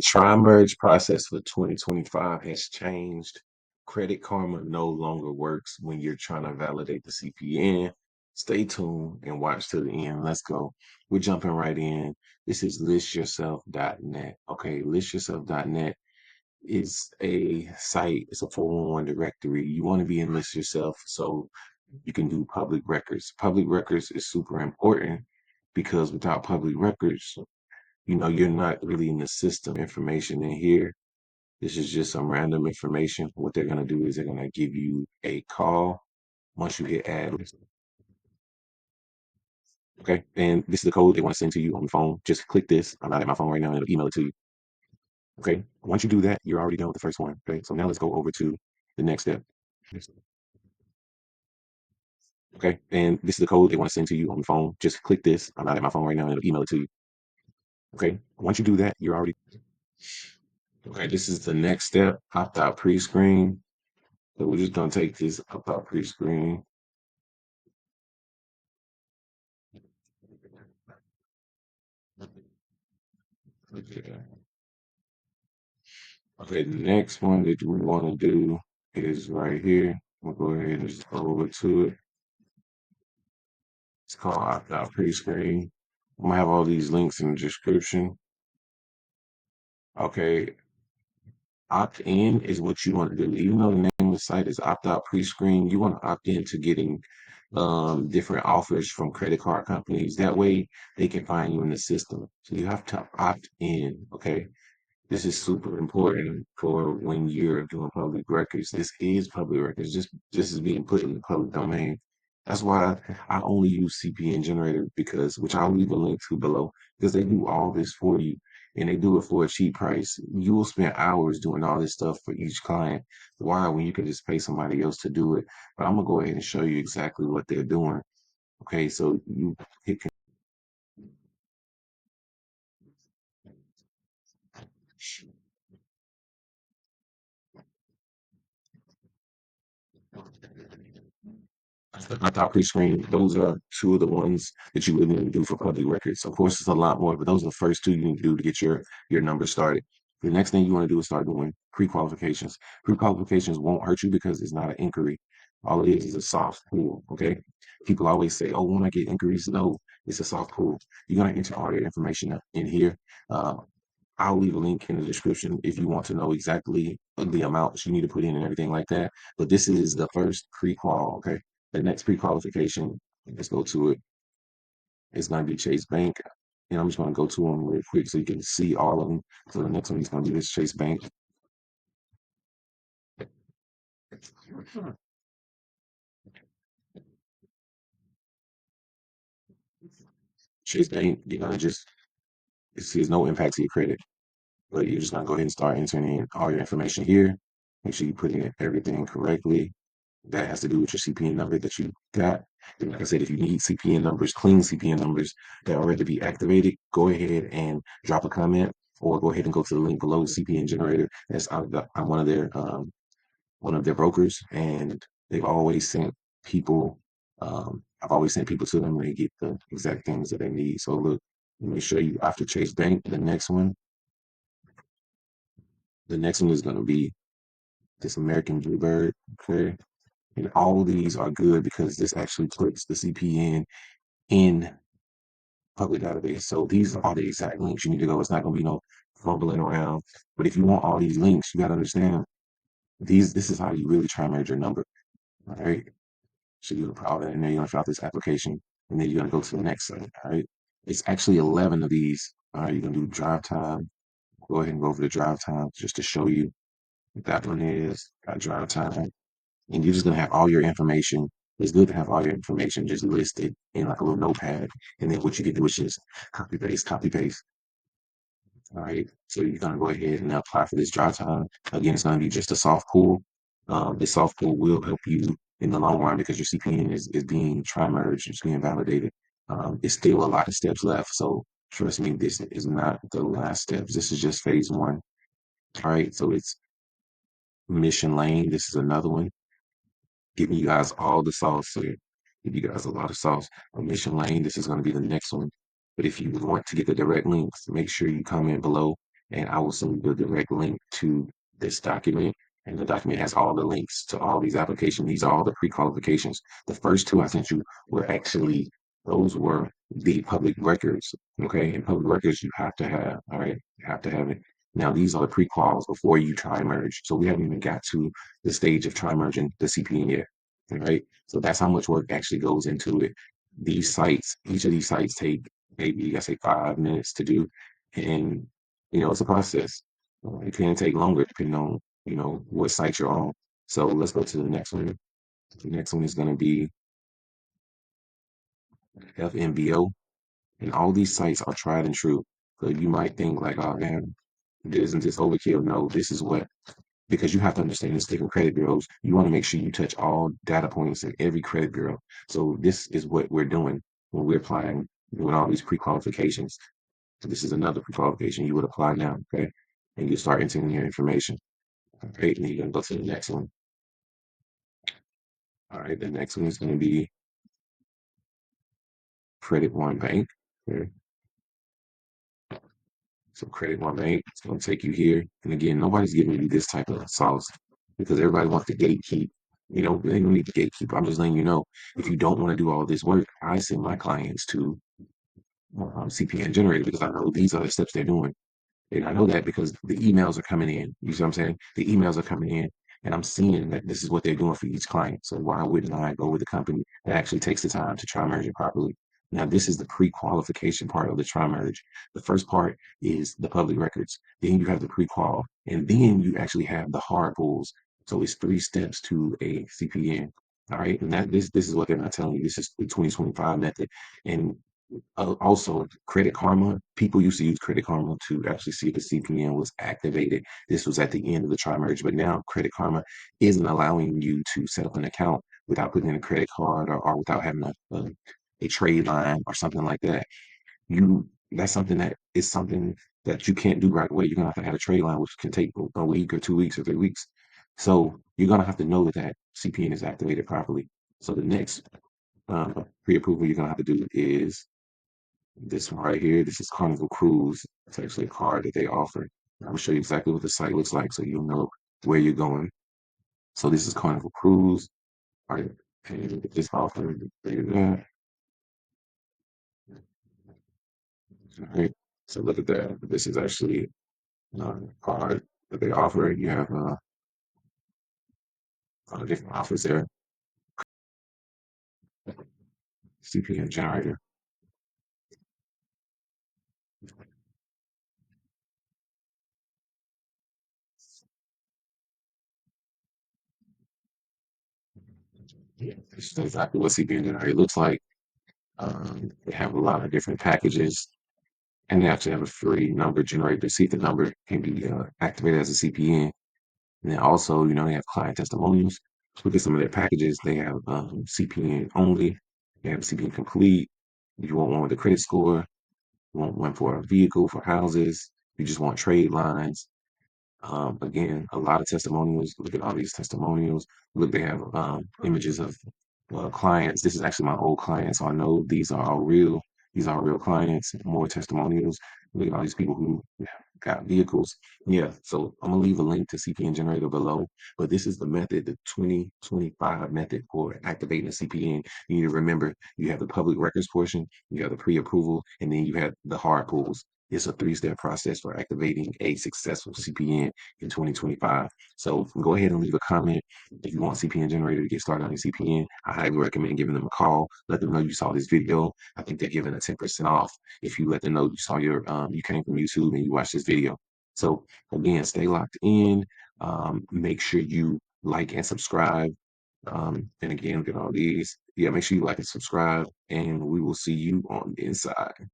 The Trimerge process for 2025 has changed. Credit Karma no longer works when you're trying to validate the CPN. Stay tuned and watch to the end. Let's go. We're jumping right in. This is listyourself.net. Okay, listyourself.net is a site, it's a 411 directory. You want to be in List Yourself so you can do public records. Public records is super important because without public records, you're not really in the system information in here. This is just some random information. What they're going to do is they're going to give you a call once you hit add. Okay. And this is the code they want to send to you on the phone. Just click this. I'm not at my phone right now, and it'll email it to you. Okay. Once you do that, you're already done with the first one. Okay. So now let's go over to the next step. Okay. And this is the code they want to send to you on the phone. Just click this. I'm not at my phone right now, and it'll email it to you. Okay. Once you do that, you're already okay. This is the next step. Opt out pre-screen. So we're just gonna take this opt out pre-screen. Okay, the next one that we want to do is right here. We'll go ahead and just go over to it. It's called opt out pre-screen. I'm gonna have all these links in the description. Okay, opt in is what you want to do. Even though the name of the site is opt out pre-screen, you want to opt in to getting different offers from credit card companies. That way they can find you in the system. So you have to opt in. Okay. This is super important for when you're doing public records. This is public records. This is being put in the public domain. That's why I only use CPN Generator because, which I'll leave a link to below, because they do all this for you and they do it for a cheap price. You will spend hours doing all this stuff for each client. Why? When you can just pay somebody else to do it. But I'm gonna go ahead and show you exactly what they're doing. Okay, so you hit my top pre-screen, those are two of the ones that you would need to do for public records. Of course, it's a lot more, but those are the first two you need to do to get your numbers started. The next thing you want to do is start doing pre-qualifications. Pre-qualifications won't hurt you because it's not an inquiry. All it is a soft pull. Okay. People always say, "Oh, when I get inquiries," no, it's a soft pull. You're gonna enter all your information in here. Uh, I'll leave a link in the description if you want to know exactly the amounts you need to put in and everything like that. But this is the first pre-qual, okay? The next pre-qualification, let's go to it. It's going to be Chase Bank. And I'm just going to go to them real quick so you can see all of them. So the next one is going to be this Chase Bank. Chase Bank, just it sees no impact to your credit. But you're just going to go ahead and start entering in all your information here. Make sure you put in everything correctly. That has to do with your CPN number that you got. And like I said, if you need CPN numbers, clean CPN numbers that are ready to be activated, go ahead and drop a comment or go ahead and go to the link below CPN Generator. I'm one of their brokers, and they've always sent people. I've always sent people to them and they get the exact things that they need. So look, let me show you after Chase Bank. The next one is going to be this American Bluebird. Okay. And all these are good because this actually puts the CPN in public database. So these are all the exact links you need to go. It's not going to be no fumbling around. But if you want all these links, you got to understand this is how you really try and merge your number. All right. So you're going to put all that in there. You're going to fill out this application and then you're going to go to the next site. All right. It's actually 11 of these. All right. You're going to do drive time. Go ahead and go over the drive time just to show you what that one is. Got drive time. And you're just gonna have all your information. It's good to have all your information just listed in like a little notepad. And then what you can do is just copy paste, copy paste. All right. So you're gonna go ahead and apply for this dry time. Again, it's gonna be just a soft pull. This soft pull will help you in the long run because your CPN is being tri-merged, it's being validated. It's still a lot of steps left. So trust me, this is not the last steps. This is just phase one. All right. So it's Mission Lane. This is another one. Giving you guys all the sauce. So give you guys a lot of sauce. On Mission Lane, this is going to be the next one. But if you want to get the direct links, make sure you comment below and I will send you the direct link to this document. And the document has all the links to all these applications. These are all the pre-qualifications. The first two I sent you were actually, those were the public records. Okay. And public records you have to have. All right. You have to have it. Now, these are the pre-quals before you tri-merge. So we haven't even got to the stage of tri-merging the CPN yet. All right. So that's how much work actually goes into it. These sites, each of these sites take maybe, I say, 5 minutes to do. And, it's a process. It can take longer depending on, what site you're on. So let's go to the next one. The next one is going to be FMBO. And all these sites are tried and true. So you might think like, oh man, isn't this overkill? No, this is what, because you have to understand it's different credit bureaus. You want to make sure you touch all data points in every credit bureau. So this is what we're doing when we're applying, doing all these pre-qualifications. So this is another pre-qualification you would apply now, okay? And you start entering your information. All right, and you're gonna go to the next one. All right, the next one is gonna be Credit One Bank. Okay. So Credit One Bank, it's gonna take you here. And again, nobody's giving you this type of sauce because everybody wants to gatekeep. They don't need to gatekeep. I'm just letting you know, if you don't want to do all this work, I send my clients to CPN Generator because I know these are the steps they're doing. And I know that because the emails are coming in. You see what I'm saying? The emails are coming in, and I'm seeing that this is what they're doing for each client. So why wouldn't I go with a company that actually takes the time to try merge it properly? Now, this is the pre-qualification part of the tri-merge. The first part is the public records. Then you have the pre-qual, and then you actually have the hard pulls. So it's 3 steps to a CPN. All right, and this is what they're not telling you. This is the 2025 method, and also, Credit Karma, people used to use Credit Karma to actually see if the CPN was activated. This was at the end of the tri-merge, but now Credit Karma isn't allowing you to set up an account without putting in a credit card or without having a trade line or something like that. That's something that you can't do right away. You're gonna have to have a trade line, which can take a week or 2 weeks or 3 weeks. So you're gonna have to know that CPN is activated properly. So the next pre-approval you're gonna have to do is this one right here. This is Carnival Cruise. It's actually a card that they offer. I'm gonna show you exactly what the site looks like so you'll know where you're going. So this is Carnival Cruise. All right, and this offer, there that. All right. So look at that. This is actually a card that they offer. You have different offers there. CPN generator. Yeah, this is exactly what CPN generator looks like. They have a lot of different packages, and they actually have a free number generator to see if the number can be activated as a CPN. And then also, they have client testimonials. Look at some of their packages. They have CPN only. They have CPN complete. You want one with a credit score. You want one for a vehicle, for houses. You just want trade lines. Again, a lot of testimonials. Look at all these testimonials. Look, they have images of clients. This is actually my old clients, so I know these are all real. These are real clients. More testimonials. Look at all these people who got vehicles. Yeah, so I'm gonna leave a link to CPN Generator below. But this is the method, the 2025 method for activating a CPN. You need to remember you have the public records portion, you have the pre-approval, and then you have the hard pulls. It's a 3-step process for activating a successful CPN in 2025. So go ahead and leave a comment if you want CPN Generator to get started on your CPN. I highly recommend giving them a call. Let them know you saw this video. I think they're giving a 10% off if you let them know you saw you came from YouTube and you watched this video. So again, stay locked in. Make sure you like and subscribe. And again, look at all these. Yeah, make sure you like and subscribe, and we will see you on the inside.